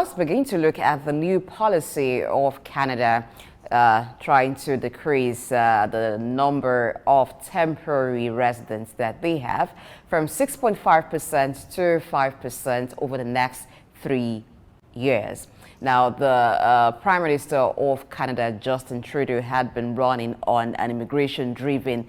let's begin to look at the new policy of Canada trying to decrease the number of temporary residents that they have from 6.5% to 5% over the next 3 years. Now, the Prime Minister of Canada, Justin Trudeau, had been running on an immigration-driven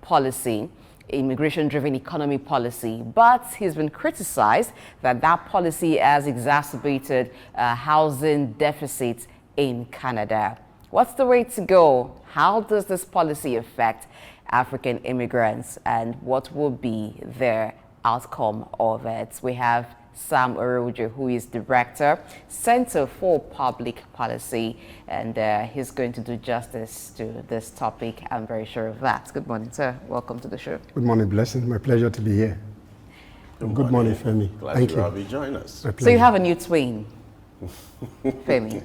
policy, immigration-driven economy policy, but he's been criticized that that policy has exacerbated housing deficits in Canada. What's the way to go? How does this policy affect African immigrants, and what will be their outcome of it? We have Sam Orovwuje, who is Director, Center for Public Policy, and he's going to do justice to this topic. I'm very sure of that. Good morning, sir. Welcome to the show. Good morning, Blessing. My pleasure to be here. Good morning, Femy. Glad to have you join us. So you have a new twin, Femy.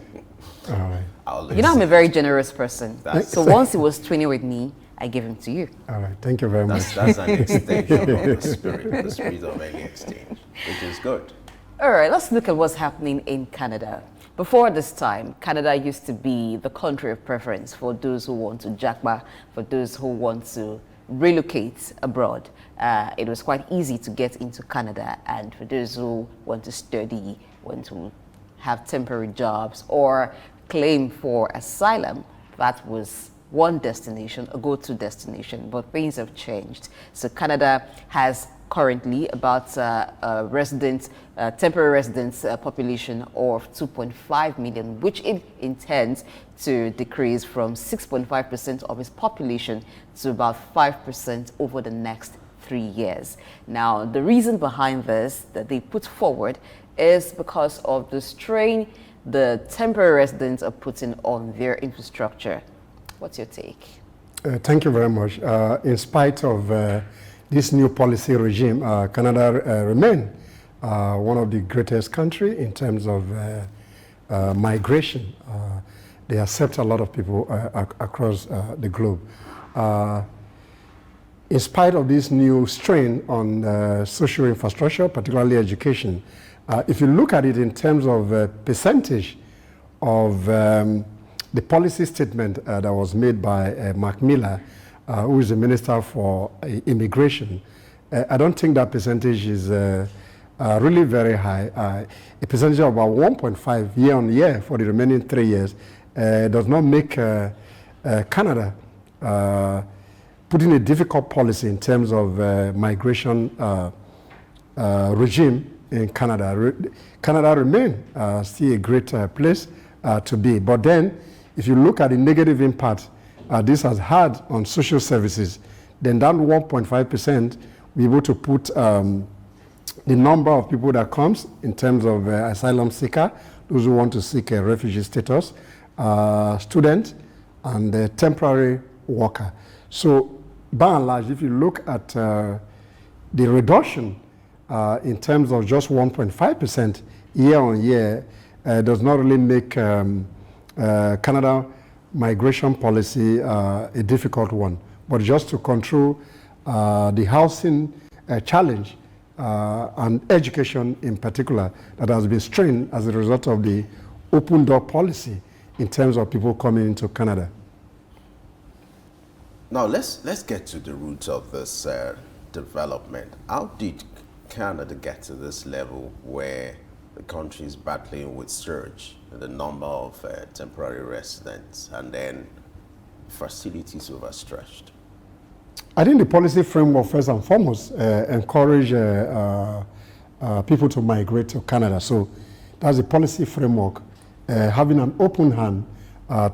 All right. You know, I'm a very generous person. So once he was twinning with me, I gave him to you. All right. Thank you very much. That's an extension of the spirit of any exchange, which is good. All right, let's look at what's happening in Canada. Before this time, Canada used to be the country of preference for those who want to Japa, for those who want to relocate abroad. It was quite easy to get into Canada, and for those who want to study, want to have temporary jobs, or claim for asylum, that was one destination, a go-to destination, but things have changed. So Canada has currently about temporary residents population of 2.5 million, which it intends to decrease from 6.5% of its population to about 5% over the next 3 years. Now, the reason behind this that they put forward is because of the strain the temporary residents are putting on their infrastructure. What's your take? Thank you very much. In spite of this new policy regime, Canada remains one of the greatest countries in terms of migration. They accept a lot of people across the globe. In spite of this new strain on social infrastructure, particularly education, if you look at it in terms of percentage of the policy statement that was made by Mark Miller, who is the Minister for Immigration, I don't think that percentage is really very high. A percentage of about 1.5 year on year for the remaining 3 years does not make Canada put in a difficult policy in terms of migration regime in Canada. Canada remains still a great place to be. But then, if you look at the negative impact this has had on social services, then that 1.5% will be able to put the number of people that comes in terms of asylum seeker, those who want to seek a refugee status, student, and temporary worker. So, by and large, if you look at the reduction in terms of just 1.5% year on year, does not really make Canada migration policy a difficult one. But just to control the housing challenge and education in particular that has been strained as a result of the open door policy in terms of people coming into Canada. Now let's get to the roots of this development. How did Canada get to this level where the country is battling with surge in the number of temporary residents and then facilities overstretched? I think the policy framework, first and foremost, encourage people to migrate to Canada. So that's a policy framework, having an open hand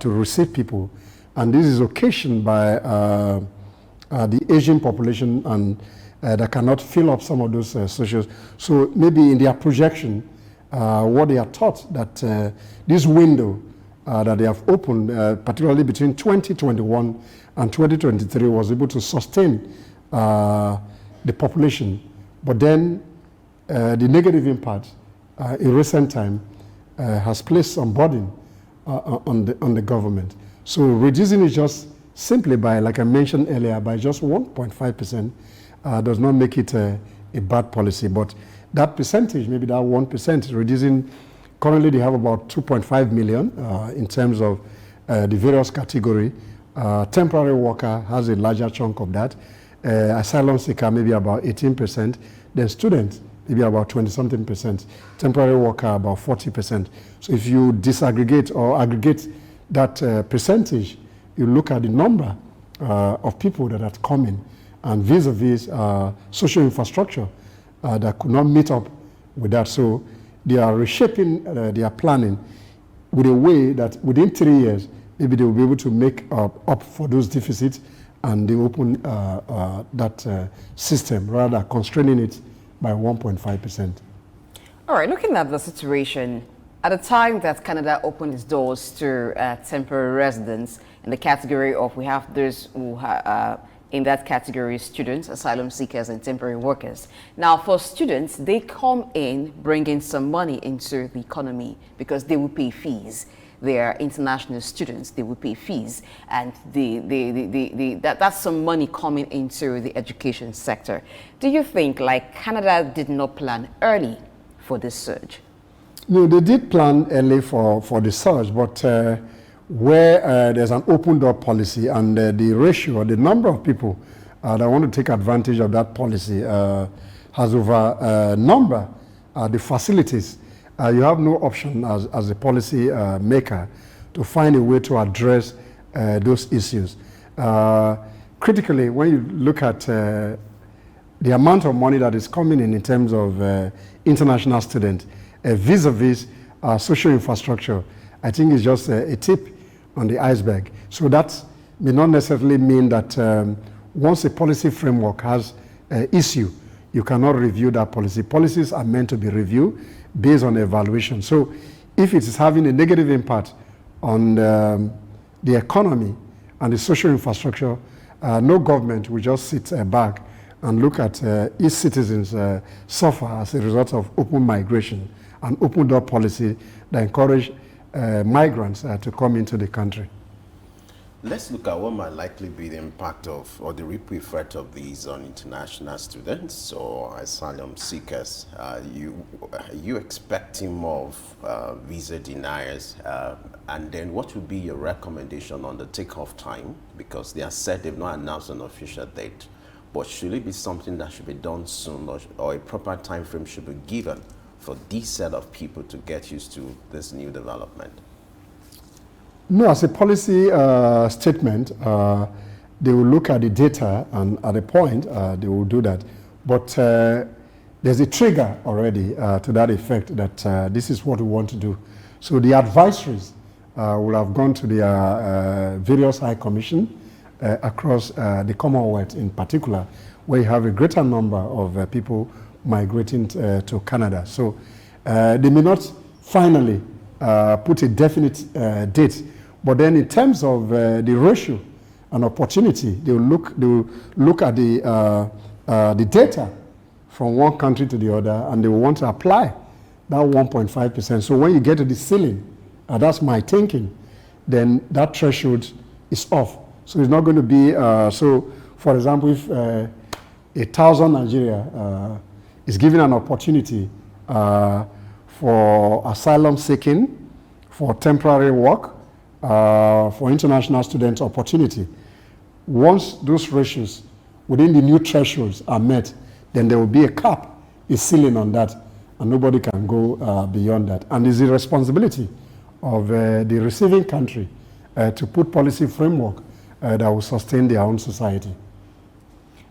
to receive people. And this is occasioned by the Asian population and that cannot fill up some of those social. So maybe in their projection, what they are taught that this window that they have opened, particularly between 2021 and 2023, was able to sustain the population. But then the negative impact in recent time has placed some burden on the government. So reducing it just simply by, like I mentioned earlier, by just 1.5% does not make it a bad policy. But that percentage, maybe that 1%, reducing Currently, they have about 2.5 million in terms of the various category. Temporary worker has a larger chunk of that. Asylum seeker, maybe about 18%. Then students, maybe about 20-something%. Temporary worker, about 40%. So if you disaggregate or aggregate that percentage, you look at the number of people that are coming and vis-a-vis social infrastructure that could not meet up with that. So they are reshaping their planning with a way that within 3 years, maybe they will be able to make up for those deficits, and they open that system rather than constraining it by 1.5%. All right, looking at the situation, at the time that Canada opened its doors to temporary residents in the category of, we have those who in that category, students, asylum seekers, and temporary workers. Now, for students, they come in bringing some money into the economy because they will pay fees. They are international students, they will pay fees, and that's some money coming into the education sector. Do you think, like, Canada did not plan early for this surge? No, they did plan early for the surge, but where there's an open door policy and the ratio, the number of people that want to take advantage of that policy has over the facilities. You have no option as a policy maker to find a way to address those issues. Critically, when you look at the amount of money that is coming in terms of international students, vis-a-vis social infrastructure, I think it's just a tip on the iceberg. So that may not necessarily mean that once a policy framework has an issue, you cannot review that policy. Policies are meant to be reviewed based on evaluation. So if it is having a negative impact on the economy and the social infrastructure, no government will just sit back and look at its citizens suffer as a result of open migration and open door policy that encourage migrants to come into the country. Let's look at what might likely be the impact of, or the ripple effect of these on international students or asylum seekers. Are you expecting more of visa deniers? And then what would be your recommendation on the takeoff time? Because they have said they've not announced an official date. But should it be something that should be done soon, or a proper time frame should be given for this set of people to get used to this new development? No, as a policy statement, they will look at the data, and at a point, they will do that. But there's a trigger already to that effect that this is what we want to do. So the advisories will have gone to the various high commission across the Commonwealth in particular, where you have a greater number of people migrating to Canada. So they may not finally put a definite date, but then in terms of the ratio and opportunity, they will look at the data from one country to the other, and they will want to apply that 1.5%. So when you get to the ceiling, that's my thinking, then that threshold is off. So it's not going to be, so for example, if 1,000 Nigeria is given an opportunity for asylum seeking, for temporary work, for international students opportunity. Once those ratios within the new thresholds are met, then there will be a cap, a ceiling on that, and nobody can go beyond that. And it's the responsibility of the receiving country to put policy framework that will sustain their own society.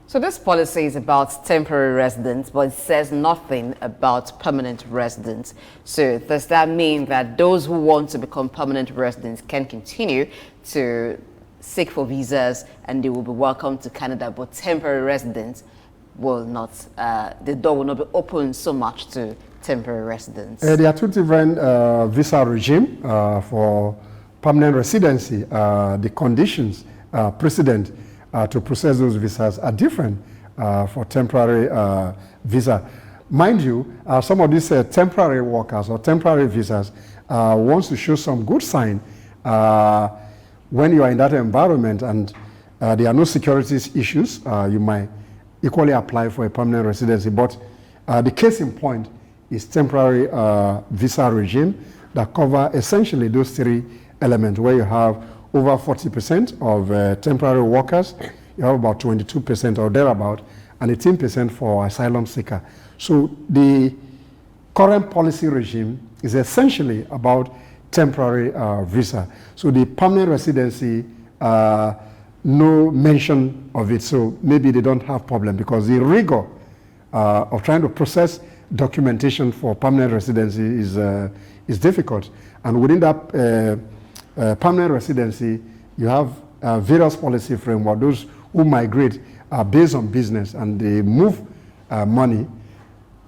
So this policy is about temporary residents, but it says nothing about permanent residents. So does that mean that those who want to become permanent residents can continue to seek for visas and they will be welcome to Canada, but temporary residents will not, the door will not be open so much to temporary residents? There are two different visa regime for permanent residency. The conditions precedent to process those visas are different for temporary visa. Mind you, some of these temporary workers or temporary visas wants to show some good sign when you are in that environment and there are no security issues, you might equally apply for a permanent residency. But the case in point is temporary visa regime that cover essentially those three elements, where you have over 40% of temporary workers, you have about 22% or thereabout, and 18% for asylum seeker. So the current policy regime is essentially about temporary visa. So the permanent residency, no mention of it, so maybe they don't have problem, because the rigor of trying to process documentation for permanent residency is difficult. And within that permanent residency, you have various policy framework. Those who migrate are based on business and they move money.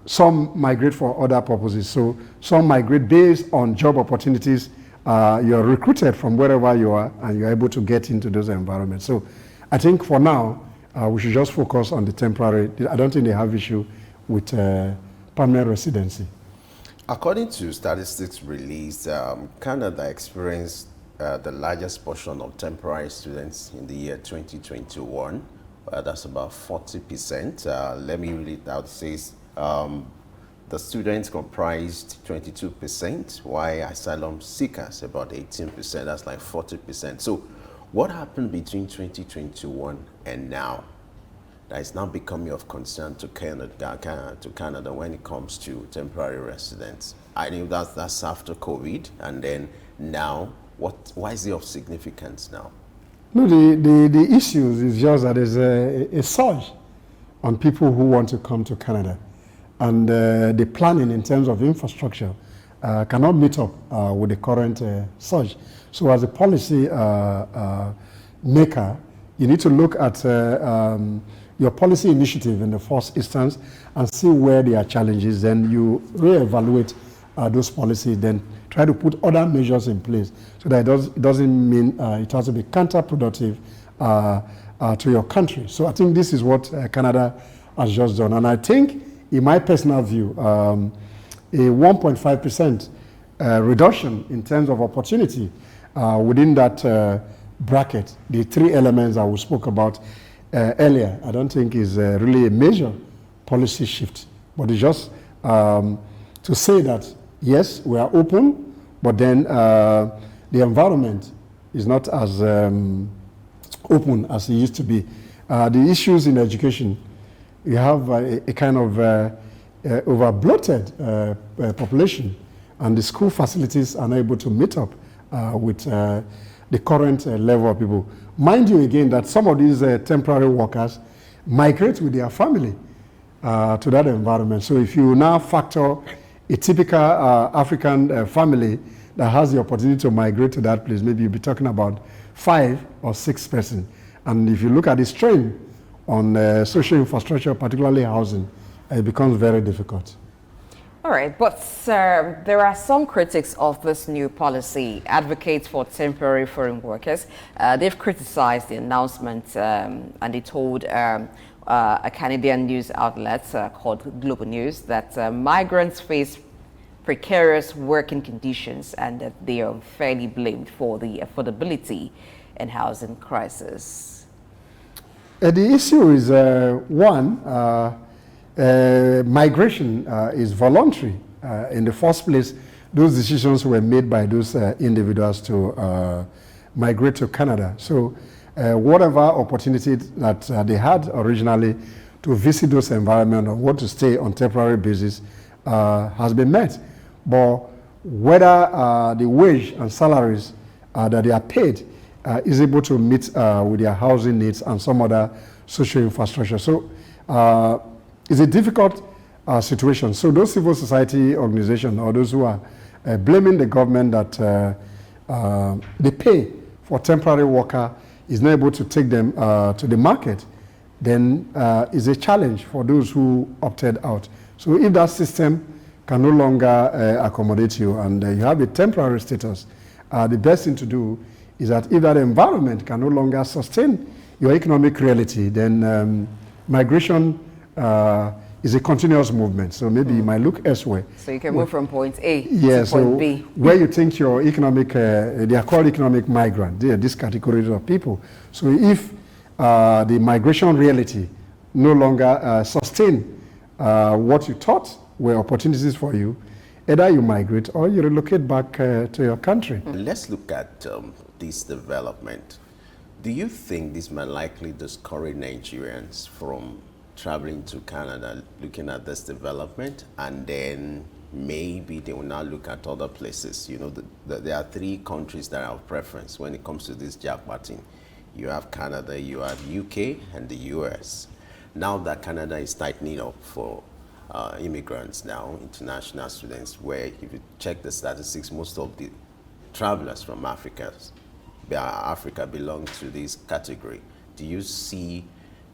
Some migrate for other purposes. So some migrate based on job opportunities. You're recruited from wherever you are and you're able to get into those environments. So I think for now, we should just focus on the temporary. I don't think they have issue with permanent residency. According to statistics released, Canada experienced the largest portion of temporary students in the year 2021. That's about 40%. Let me read it out. It says the students comprised 22%, while asylum seekers about 18%. That's like 40%. So what happened between 2021 and now that is now becoming of concern to Canada when it comes to temporary residents? I think that's after COVID, and then now, why is it of significance now? No, the issues is just that there's a surge on people who want to come to Canada, and the planning in terms of infrastructure cannot meet up with the current surge. So as a policy maker, you need to look at your policy initiative in the first instance and see where there are challenges. Then you reevaluate those policies, then try to put other measures in place so that it doesn't mean it has to be counterproductive to your country. So I think this is what Canada has just done. And I think, in my personal view, a 1.5% reduction in terms of opportunity within that bracket, the three elements that we spoke about earlier, I don't think is really a major policy shift. But it's just to say that, yes, we are open, but then the environment is not as open as it used to be. The issues in education, you have a kind of over-bloated population, and the school facilities are not able to meet up with the current level of people. Mind you again that some of these temporary workers migrate with their family to that environment. So if you now factor a typical African family that has the opportunity to migrate to that place, maybe you'll be talking about 5 or 6 persons. And if you look at the strain on social infrastructure, particularly housing, it becomes very difficult. All right, but there are some critics of this new policy, advocates for temporary foreign workers. They've criticized the announcement and they told a Canadian news outlet called Global News that migrants face precarious working conditions and that they are fairly blamed for the affordability and housing crisis. The issue is, one, migration is voluntary. In the first place, those decisions were made by those individuals to migrate to Canada. So whatever opportunity that they had originally to visit those environments or want to stay on temporary basis has been met. But whether the wage and salaries that they are paid is able to meet with their housing needs and some other social infrastructure. So it's a difficult situation. So those civil society organizations or those who are blaming the government that the pay for temporary worker is not able to take them to the market, then is a challenge for those who opted out. So if that system can no longer accommodate you and you have a temporary status, the best thing to do is that if that environment can no longer sustain your economic reality, then migration is a continuous movement. So maybe you might look elsewhere. So you can move from point A to point B. Where you think your economic, they are called economic migrants. They are this category of people. So if the migration reality no longer sustain what you thought were opportunities for you. Either you migrate or you relocate back to your country. Let's look at this development. Do you think this might likely discourage Nigerians from traveling to Canada, looking at this development, and then maybe they will now look at other places? You know, there are 3 countries that are of preference when it comes to this Japa thing. You have Canada, you have UK, and the US. Now that Canada is tightening up for immigrants now, international students, where if you check the statistics, most of the travelers from Africa belong to this category. Do you see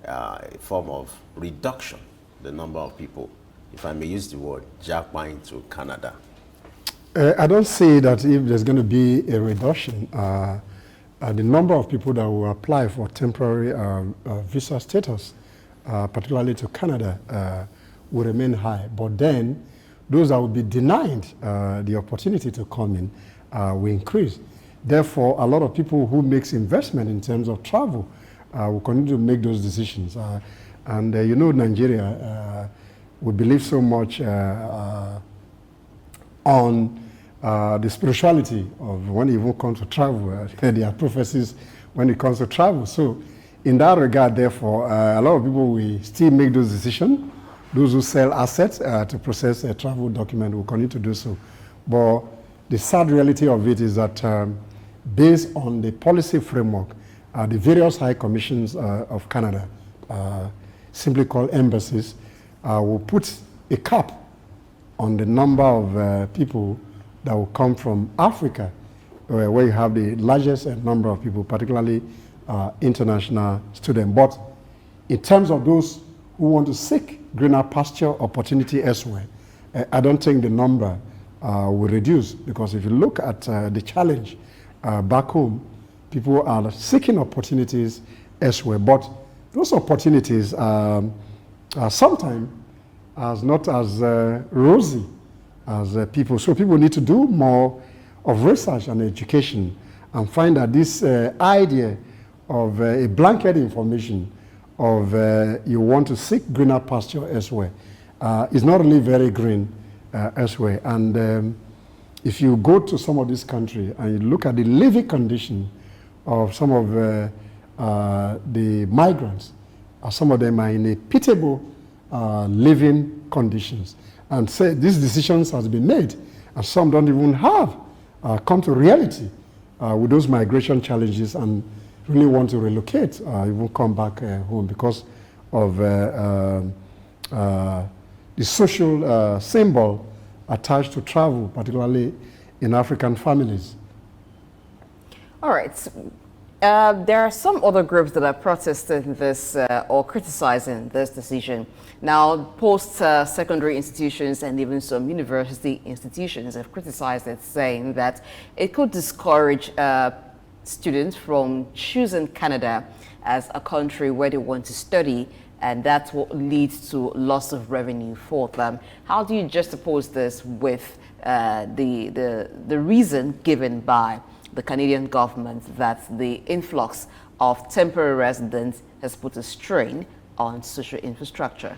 a form of reduction, the number of people, if I may use the word, Japa into Canada? I don't see that if there's going to be a reduction. The number of people that will apply for temporary visa status, particularly to Canada, will remain high. But then, those that will be denied the opportunity to come in will increase. Therefore, a lot of people who makes investment in terms of travel will continue to make those decisions. And you know, Nigeria, we believe so much on the spirituality of when it even comes to travel. There are prophecies when it comes to travel. So in that regard, therefore, a lot of people will still make those decisions. Those who sell assets to process a travel document will continue to do so. But the sad reality of it is that based on the policy framework, the various high commissions of Canada, simply called embassies, will put a cap on the number of people that will come from Africa, where you have the largest number of people, particularly international students. But in terms of those who want to seek greener pasture opportunity elsewhere, I don't think the number will reduce, because if you look at the challenge back home, people are seeking opportunities elsewhere. But those opportunities are sometimes not as rosy as people. So people need to do more of research and education and find that this idea of a blanket information of you want to seek greener pasture elsewhere is not really very green elsewhere. And if you go to some of these countries and you look at the living condition of some of the migrants, some of them are in a pitiable living conditions. And say these decisions has been made, and some don't even have come to reality with those migration challenges and really want to relocate, even come back home because of the social symbol attached to travel, particularly in African families. All right. There are some other groups that are protesting this or criticizing this decision. Now, post-secondary institutions and even some university institutions have criticized it, saying that it could discourage students from choosing Canada as a country where they want to study, and that's what leads to loss of revenue for them. How do you juxtapose this with the reason given by the Canadian government that the influx of temporary residents has put a strain on social infrastructure?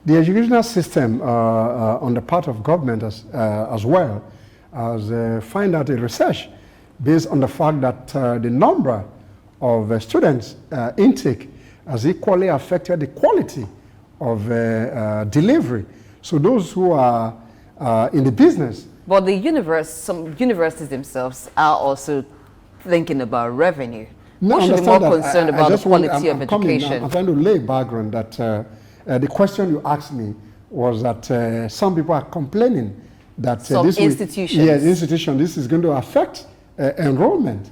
The educational system on the part of government as well has find out a research based on the fact that the number of students intake has equally affected the quality of delivery. So those who are in the business. But some universities themselves are also thinking about revenue. What should be more concerned about the quality of education? I'm trying to lay background that the question you asked me was that some people are complaining that this is going to affect enrollment.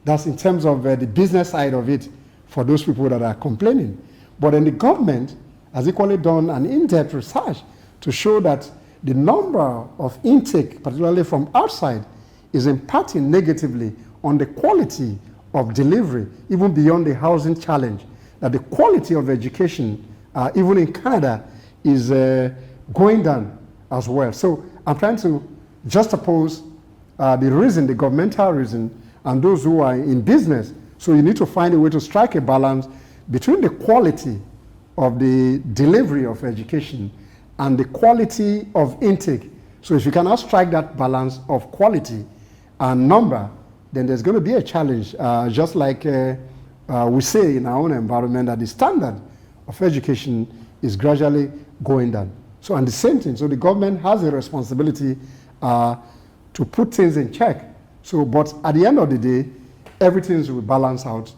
That's in terms of the business side of it for those people that are complaining. But then the government has equally done an in-depth research to show that the number of intake, particularly from outside, is impacting negatively on the quality of delivery, even beyond the housing challenge. That the quality of education, even in Canada, is going down as well. So I'm trying to juxtapose the reason, the governmental reason, and those who are in business. So you need to find a way to strike a balance between the quality of the delivery of education and the quality of intake. So if you cannot strike that balance of quality and number, then there's going to be a challenge. Just like we say in our own environment that the standard of education is gradually going down. So, and the same thing, so the government has a responsibility to put things in check. So, but at the end of the day, everything will balance out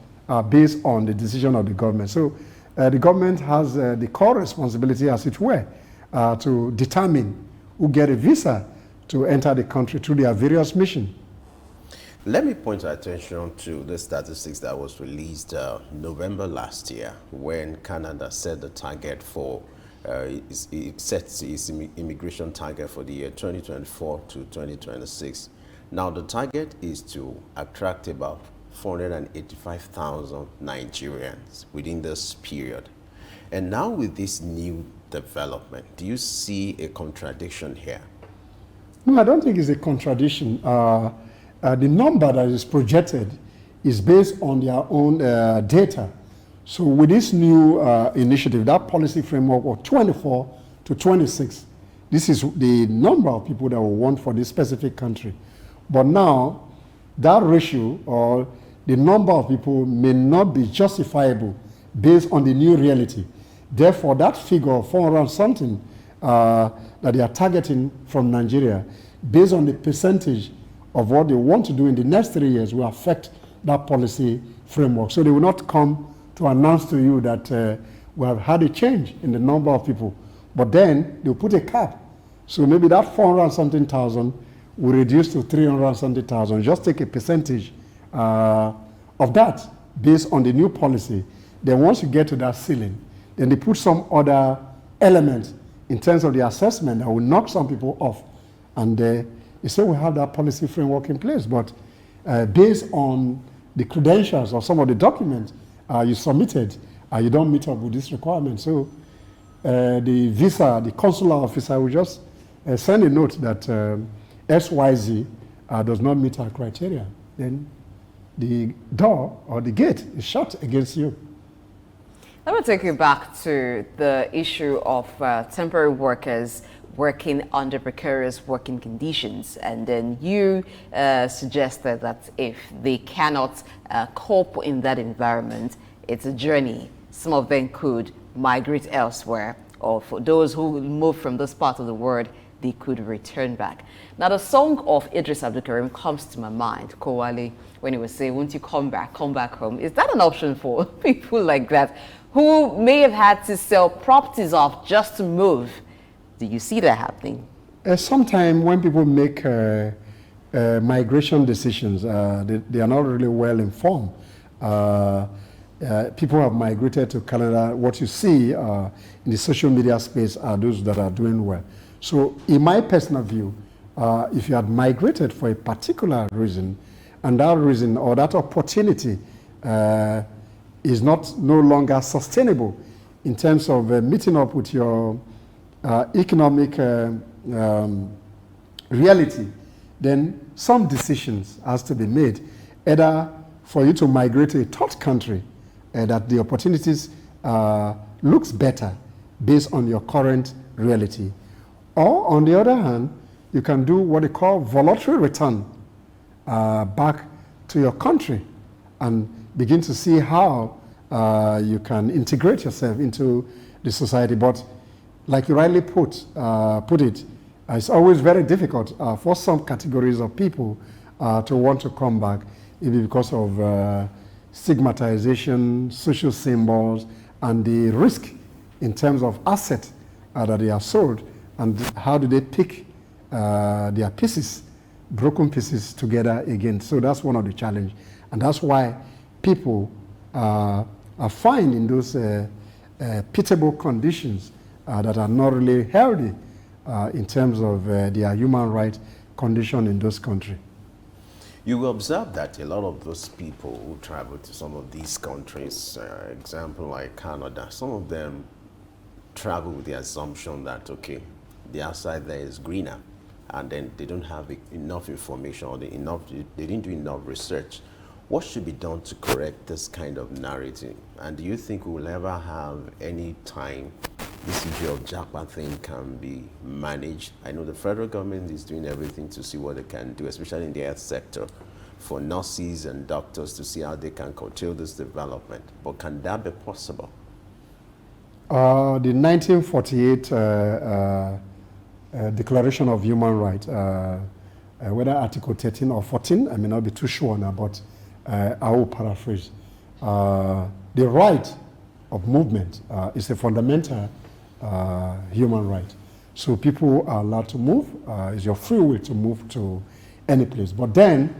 based on the decision of the government. So, the government has the core responsibility, as it were, to determine who get a visa to enter the country through their various missions. Let me point our attention to the statistics that was released November last year, when Canada set the target for, it sets its immigration target for the year 2024 to 2026. Now the target is to attract about 485,000 Nigerians within this period. And now with this new development, do you see a contradiction here? No, I don't think it's a contradiction. The number that is projected is based on their own data. So with this new initiative, that policy framework of 24 to 26, this is the number of people that we want for this specific country. But now, that ratio or the number of people may not be justifiable based on the new reality. Therefore, that figure of 400 something that they are targeting from Nigeria, based on the percentage of what they want to do in the next 3 years, will affect that policy framework. So they will not come to announce to you that we have had a change in the number of people, but then they'll put a cap. So maybe that 400 something thousand will reduce to 300 something thousand. Just take a percentage of that based on the new policy. Then once you get to that ceiling, then they put some other elements in terms of the assessment that will knock some people off. And they say we have that policy framework in place, but based on the credentials of some of the documents you submitted, you don't meet up with this requirement. So the visa, the consular officer will just send a note that XYZ does not meet our criteria. Then the door or the gate is shut against you. Let me take you back to the issue of temporary workers working under precarious working conditions. And then you suggested that if they cannot cope in that environment, it's a journey. Some of them could migrate elsewhere, or for those who move from this part of the world, they could return back. Now, the song of Idris Abdulkarim comes to my mind, Kowale, when he would say, won't you come back home? Is that an option for people like that who may have had to sell properties off just to move? Do you see that happening? Sometimes when people make migration decisions, they are not really well informed. People have migrated to Canada. What you see in the social media space are those that are doing well. So in my personal view, if you had migrated for a particular reason, and that reason or that opportunity is no longer sustainable in terms of meeting up with your economic reality, then some decisions has to be made, either for you to migrate to a third country that the opportunities looks better based on your current reality, or on the other hand, you can do what they call voluntary return back to your country and begin to see how you can integrate yourself into the society. But like you rightly put it, it's always very difficult for some categories of people to want to come back, maybe because of stigmatization, social symbols, and the risk in terms of asset that they are sold, and how do they pick their pieces, broken pieces, together again. So that's one of the challenges, and that's why people are found in those pitiable conditions that are not really healthy in terms of their human rights condition in those countries. You will observe that a lot of those people who travel to some of these countries, example like Canada, some of them travel with the assumption that, okay, the outside there is greener, and then they don't have enough information, or they didn't do enough research. What should be done to correct this kind of narrative? And do you think we will ever have any time this issue of Japa thing can be managed? I know the federal government is doing everything to see what they can do, especially in the health sector, for nurses and doctors to see how they can curtail this development. But can that be possible? The 1948 Declaration of Human Rights, whether Article 13 or 14, I may not be too sure now, but I will paraphrase. The right of movement is a fundamental human right. So people are allowed to move. It's your free will to move to any place. But then,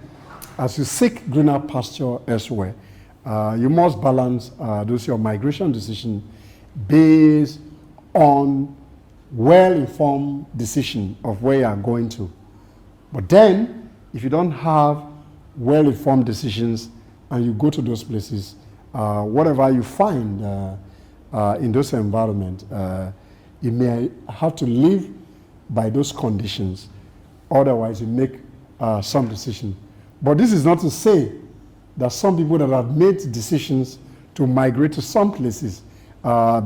as you seek greener pasture elsewhere, you must balance those your migration decision based on well-informed decision of where you are going to. But then, if you don't have well-informed decisions and you go to those places, whatever you find in those environments, you may have to live by those conditions. Otherwise, you make some decision. But this is not to say that some people that have made decisions to migrate to some places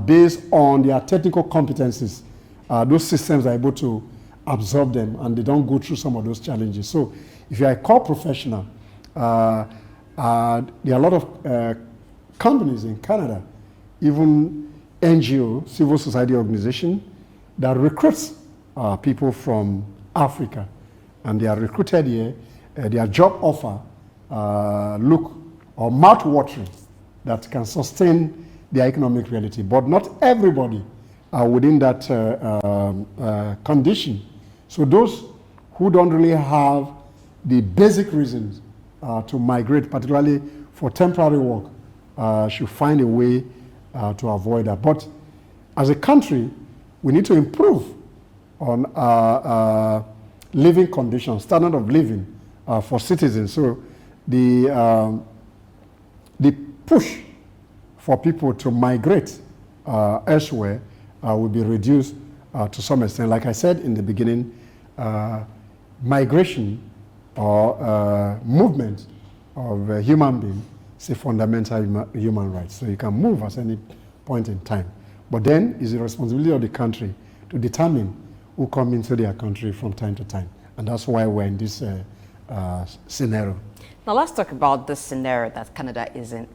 based on their technical competencies, those systems are able to absorb them and they don't go through some of those challenges. So if you're a core professional, there are a lot of companies in Canada, even NGO, civil society organization, that recruits people from Africa, and they are recruited here. Their job offer look or mouth-watering that can sustain their economic reality. But not everybody are within that condition. So those who don't really have the basic reasons to migrate, particularly for temporary work, should find a way to avoid that. But as a country, we need to improve on living conditions, standard of living for citizens. So the push for people to migrate elsewhere will be reduced to some extent. Like I said in the beginning, migration or movement of a human being is a fundamental human right. So you can move at any point in time. But then it's the responsibility of the country to determine who come into their country from time to time. And that's why we're in this scenario. Now let's talk about the scenario that Canada is in.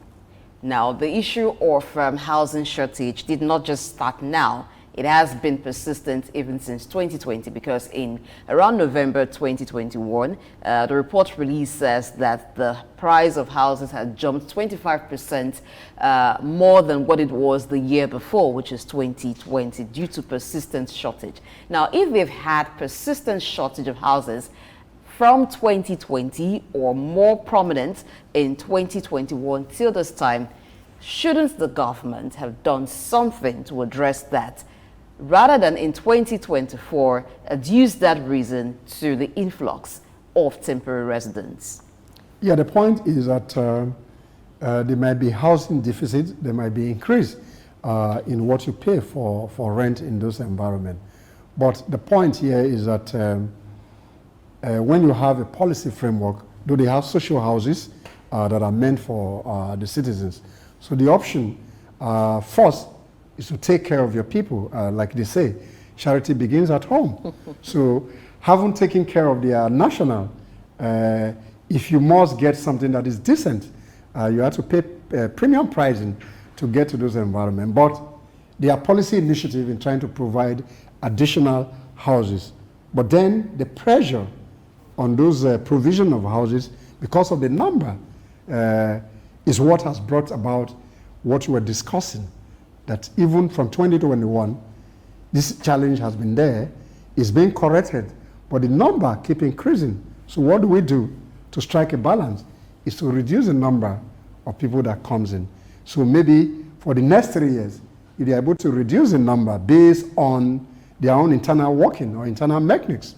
Now, the issue of housing shortage did not just start now. It has been persistent even since 2020, because in around November 2021, the report released says that the price of houses had jumped 25% more than what it was the year before, which is 2020, due to persistent shortage. Now, if they've had persistent shortage of houses from 2020 or more prominent in 2021 till this time, shouldn't the government have done something to address that, rather than in 2024 adduce that reason to the influx of temporary residents? Yeah, the point is that there might be housing deficit, there might be increase in what you pay for rent in those environments. But the point here is that when you have a policy framework, do they have social houses that are meant for the citizens? So the option first is to take care of your people. Like they say, charity begins at home. So having taken care of their national, if you must get something that is decent, you have to pay premium pricing to get to those environments. But there are policy initiatives in trying to provide additional houses. But then the pressure on those provision of houses, because of the number, is what has brought about what we were discussing. That even from 2021, this challenge has been there, it's being corrected, but the number keep increasing. So what do we do to strike a balance? Is to reduce the number of people that comes in. So maybe for the next 3 years, if they're able to reduce the number based on their own internal working or internal mechanics,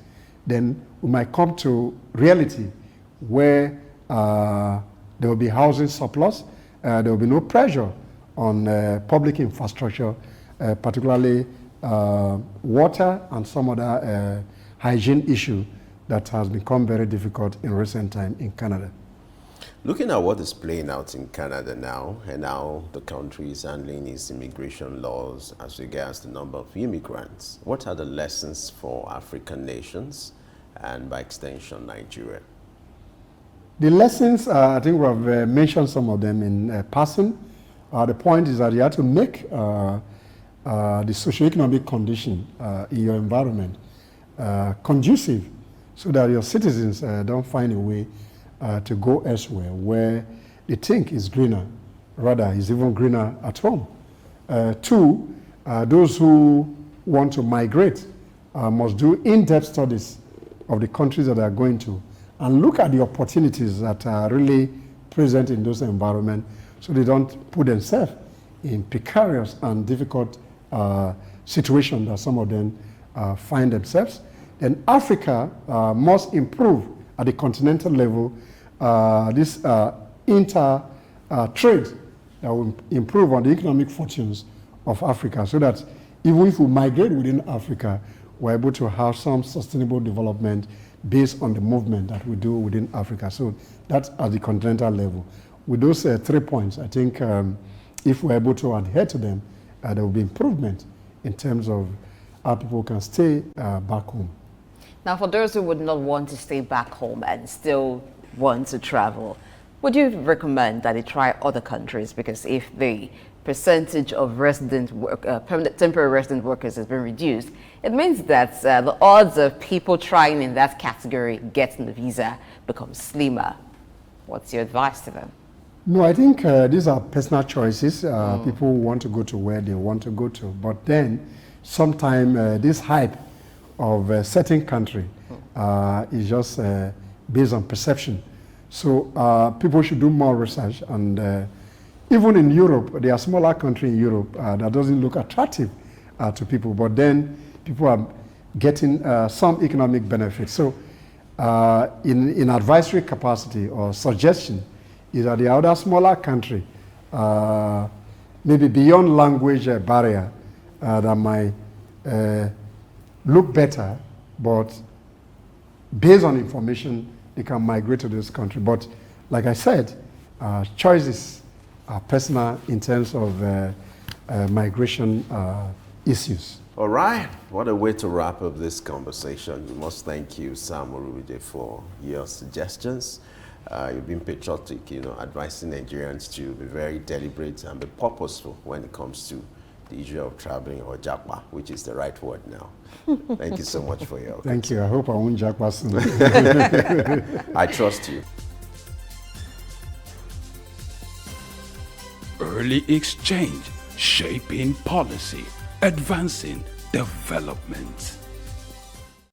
then we might come to reality where there will be housing surplus, there will be no pressure on public infrastructure, particularly water and some other hygiene issue that has become very difficult in recent time in Canada. Looking at what is playing out in Canada now, and how the country is handling its immigration laws as regards the number of immigrants, what are the lessons for African nations and by extension Nigeria? The lessons, I think we have mentioned some of them in passing. The point is that you have to make the socioeconomic condition in your environment conducive so that your citizens don't find a way to go elsewhere where they think is greener, rather is even greener at home. Two, those who want to migrate must do in-depth studies of the countries that they are going to and look at the opportunities that are really present in those environments so they don't put themselves in precarious and difficult situations that some of them find themselves. And Africa must improve at the continental level this inter-trade that will improve on the economic fortunes of Africa so that even if we migrate within Africa, we're able to have some sustainable development based on the movement that we do within Africa. So that's at the continental level. With those 3 points, I think if we're able to adhere to them, there will be improvement in terms of how people can stay back home. Now, for those who would not want to stay back home and still want to travel, would you recommend that they try other countries? Because if the percentage of resident work, temporary resident workers has been reduced, it means that the odds of people trying in that category getting the visa becomes slimmer. What's your advice to them? No, I think these are personal choices. People want to go to where they want to go to. But then sometimes this hype of a certain country is just based on perception. So people should do more research. And even in Europe, there are smaller countries in Europe that doesn't look attractive to people. But then people are getting some economic benefits. So in advisory capacity or suggestion, is that the other smaller country, maybe beyond language barrier, that might look better, but based on information, they can migrate to this country. But like I said, choices are personal in terms of migration issues. All right, what a way to wrap up this conversation. We must thank you, Sam Orovwuje, for your suggestions. You've been patriotic, advising Nigerians to be very deliberate and be purposeful when it comes to the issue of traveling, or Japa, which is the right word now. Thank you so much for your Thank you. I hope I won't Japa soon. I trust you. Early exchange, shaping policy, advancing development.